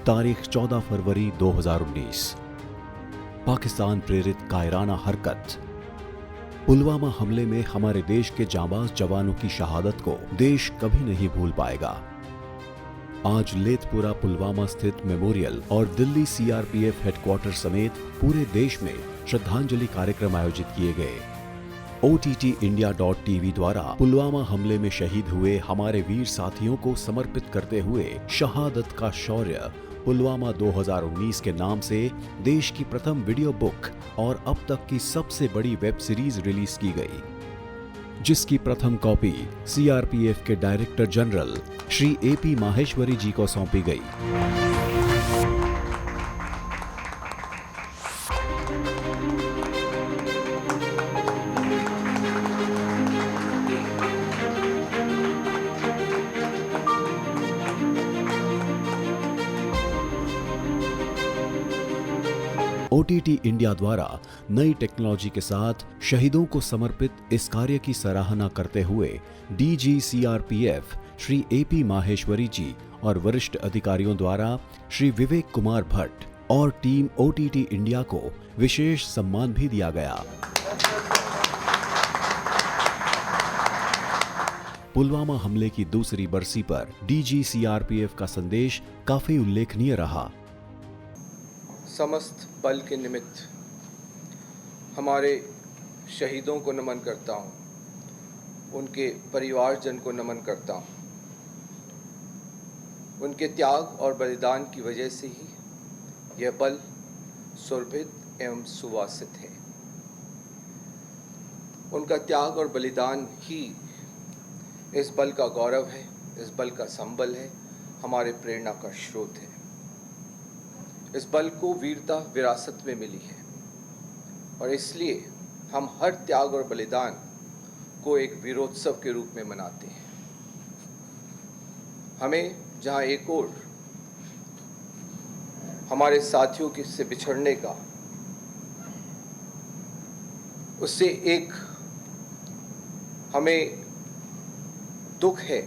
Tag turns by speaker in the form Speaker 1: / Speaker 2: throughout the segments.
Speaker 1: तारीख 14 फरवरी 2019। पाकिस्तान प्रेरित कायराना हरकत। पुलवामा हमले में हमारे देश के जांबाज जवानों की शहादत को देश कभी नहीं भूल पाएगा। आज लेथपुरा पुलवामा स्थित मेमोरियल और दिल्ली सीआरपीएफ हेडक्वार्टर समेत पूरे देश में श्रद्धांजलि कार्यक्रम आयोजित किए गए। OTTindia.tv द्वारा पुलवामा हमले में शहीद हुए हमारे वीर साथियों को समर्पित करते हुए शहादत का शौर्य पुलवामा 2019 के नाम से देश की प्रथम वीडियो बुक और अब तक की सबसे बड़ी वेब सीरीज रिलीज की गई, जिसकी प्रथम कॉपी सीआरपीएफ के director general Shri AP Maheshwari ji को सौंपी गई। OTT इंडिया द्वारा नई टेक्नोलॉजी के साथ शहीदों को समर्पित इस कार्य की सराहना करते हुए DG CRPF Shri AP Maheshwari जी और वरिष्ठ अधिकारियों द्वारा श्री विवेक कुमार भट्ट और टीम OTT इंडिया को विशेष सम्मान भी दिया गया। पुलवामा हमले की दूसरी बरसी पर DG CRPF का संदेश काफी उल्लेखनीय रहा।
Speaker 2: समस्त बल के निमित्त हमारे शहीदों को नमन करता हूँ, उनके परिवारजन को नमन करता हूँ। उनके त्याग और बलिदान की वजह से ही यह बल सुरभित एवं सुवासित है। उनका त्याग और बलिदान ही इस बल का गौरव है, इस बल का संबल है, हमारे प्रेरणा का स्रोत है। इस बल को वीरता विरासत में मिली है और इसलिए हम हर त्याग और बलिदान को एक वीरोत्सव के रूप में मनाते हैं। हमें जहां एक ओर हमारे साथियों के से बिछड़ने का, उससे एक हमें दुख है,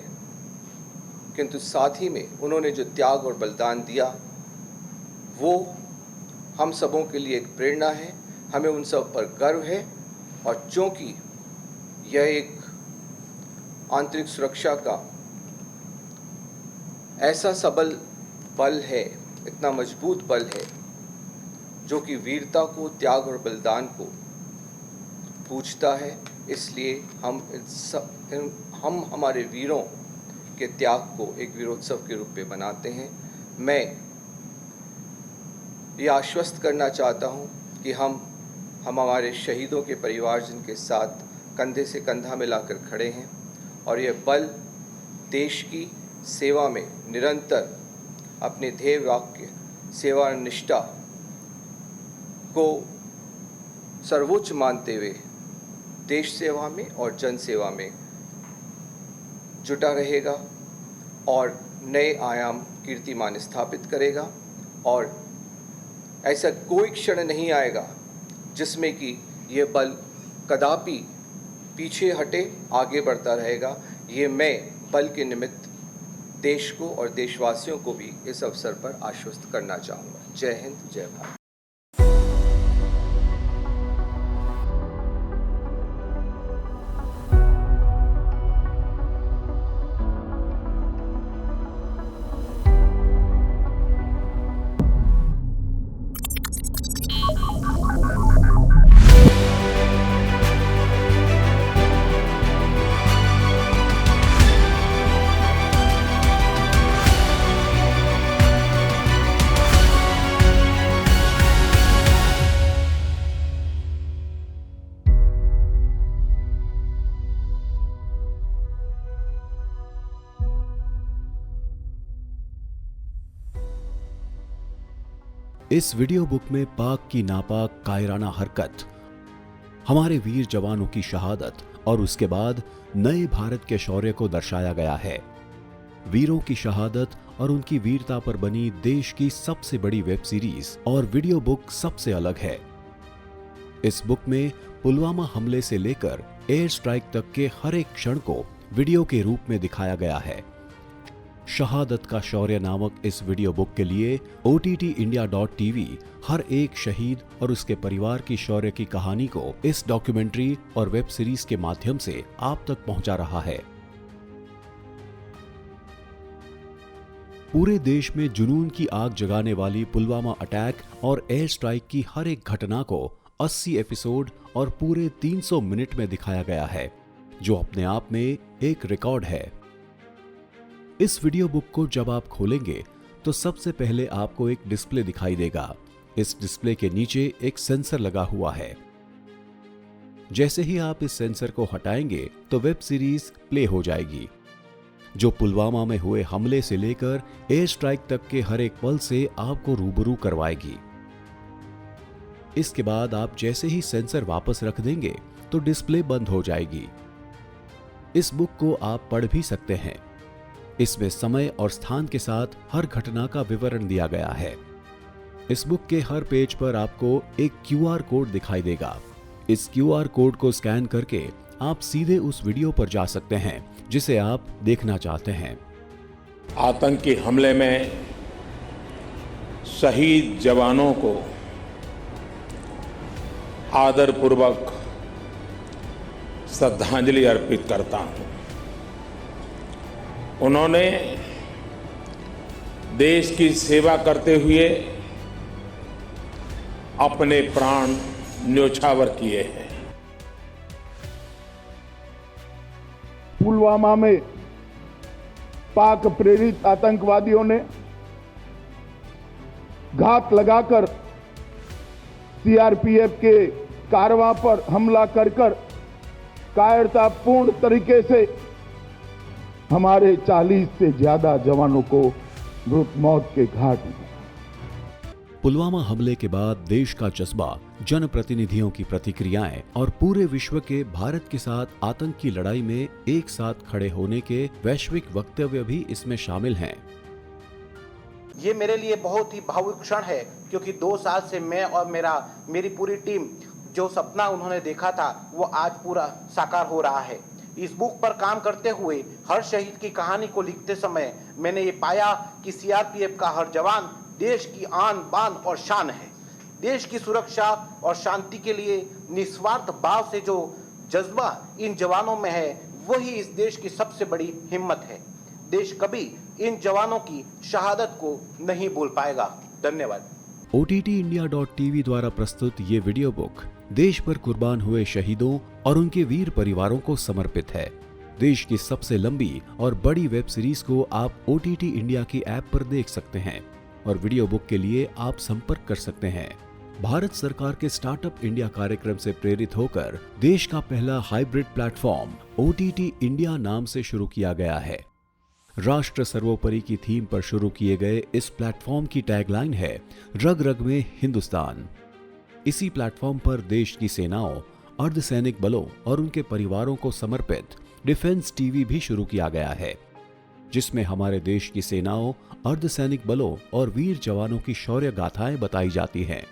Speaker 2: किंतु साथ ही में उन्होंने जो त्याग और बलिदान दिया वो हम सबों के लिए एक प्रेरणा है। हमें उन सब पर गर्व है और चूंकि यह एक आंतरिक सुरक्षा का ऐसा सबल बल है, इतना मजबूत बल है जो कि वीरता को, त्याग और बलिदान को पूछता है, इसलिए हम हमारे वीरों के त्याग को एक वीरोत्सव के रूप में मनाते हैं। मैं ये आश्वस्त करना चाहता हूँ कि हम हमारे शहीदों के परिवारजन के साथ कंधे से कंधा मिलाकर खड़े हैं और यह बल देश की सेवा में निरंतर अपने ध्येय वाक्य सेवा निष्ठा को सर्वोच्च मानते हुए देश सेवा में और जन सेवा में जुटा रहेगा और नए आयाम कीर्तिमान स्थापित करेगा। और ऐसा कोई क्षण नहीं आएगा जिसमें कि ये बल कदापि पीछे हटे, आगे बढ़ता रहेगा। ये मैं बल के निमित्त देश को और देशवासियों को भी इस अवसर पर आश्वस्त करना चाहूँगा। जय हिंद, जय भारत।
Speaker 1: इस वीडियो बुक में पाक की नापाक कायराना हरकत, हमारे वीर जवानों की शहादत और उसके बाद नए भारत के शौर्य को दर्शाया गया है। वीरों की शहादत और उनकी वीरता पर बनी देश की सबसे बड़ी वेब सीरीज और वीडियो बुक सबसे अलग है। इस बुक में पुलवामा हमले से लेकर एयर स्ट्राइक तक के हर एक क्षण को वीडियो के रूप में दिखाया गया है। शहादत का शौर्य नामक इस वीडियो बुक के लिए OTTindia.tv हर एक शहीद और उसके परिवार की शौर्य की कहानी को इस डॉक्यूमेंट्री और वेब सीरीज के माध्यम से आप तक पहुंचा रहा है। पूरे देश में जुनून की आग जगाने वाली पुलवामा अटैक और एयर स्ट्राइक की हर एक घटना को 80 एपिसोड और पूरे 300 मिनट में दिखाया गया है, जो अपने आप में एक रिकॉर्ड है। इस वीडियो बुक को जब आप खोलेंगे तो सबसे पहले आपको एक डिस्प्ले दिखाई देगा। इस डिस्प्ले के नीचे एक सेंसर लगा हुआ है। जैसे ही आप इस सेंसर को हटाएंगे तो वेब सीरीज प्ले हो जाएगी, जो पुलवामा में हुए हमले से लेकर एयर स्ट्राइक तक के हर एक पल से आपको रूबरू करवाएगी। इसके बाद आप जैसे ही सेंसर वापस रख देंगे तो डिस्प्ले बंद हो जाएगी। इस बुक को आप पढ़ भी सकते हैं। इसमें समय और स्थान के साथ हर घटना का विवरण दिया गया है। इस बुक के हर पेज पर आपको एक QR कोड दिखाई देगा। इस QR कोड को स्कैन करके आप सीधे उस वीडियो पर जा सकते हैं जिसे आप देखना चाहते हैं।
Speaker 3: आतंकी हमले में शहीद जवानों को आदरपूर्वक श्रद्धांजलि अर्पित करता हूं। उन्होंने देश की सेवा करते हुए अपने प्राण न्योछावर किए हैं।
Speaker 4: पुलवामा में पाक प्रेरित आतंकवादियों ने घात लगाकर CRPF के कारवां पर हमला कर कायरतापूर्ण तरीके से हमारे 40 से ज्यादा जवानों को मृत मौत के घाट उतारा।
Speaker 1: पुलवामा हमले के बाद देश का जज्बा, जनप्रतिनिधियों की प्रतिक्रियाएं और पूरे विश्व के भारत के साथ आतंक की लड़ाई में एक साथ खड़े होने के वैश्विक वक्तव्य भी इसमें शामिल हैं।
Speaker 5: ये मेरे लिए बहुत ही भावुक क्षण है, क्योंकि 2 साल से मैं और मेरी पूरी टीम जो सपना उन्होंने देखा था वो आज पूरा साकार हो रहा है। इस बुक पर काम करते हुए हर शहीद की कहानी को लिखते समय मैंने ये पाया कि CRPF का हर जवान देश की आन बान और शान है। देश की सुरक्षा और शांति के लिए निस्वार्थ भाव से जो जज्बा इन जवानों में है, वही इस देश की सबसे बड़ी हिम्मत है। देश कभी इन जवानों की शहादत को नहीं भूल पाएगा। धन्यवाद।
Speaker 1: OTTindia.tv द्वारा प्रस्तुत ये वीडियो बुक देश पर कुर्बान हुए शहीदों और उनके वीर परिवारों को समर्पित है। देश की सबसे लंबी और बड़ी वेब सीरीज को आप OTT इंडिया की ऐप पर देख सकते हैं और वीडियो बुक के लिए आप संपर्क कर सकते हैं। भारत सरकार के स्टार्टअप इंडिया कार्यक्रम से प्रेरित होकर देश का पहला हाइब्रिड प्लेटफॉर्म OTT इंडिया नाम से शुरू किया गया है। राष्ट्र सर्वोपरि की थीम पर शुरू किए गए इस प्लेटफॉर्म की टैगलाइन है, रग रग में हिंदुस्तान। इसी प्लेटफॉर्म पर देश की सेनाओं, अर्धसैनिक बलों और उनके परिवारों को समर्पित डिफेंस टीवी भी शुरू किया गया है, जिसमें हमारे देश की सेनाओं, अर्धसैनिक बलों और वीर जवानों की शौर्य गाथाएं बताई जाती हैं।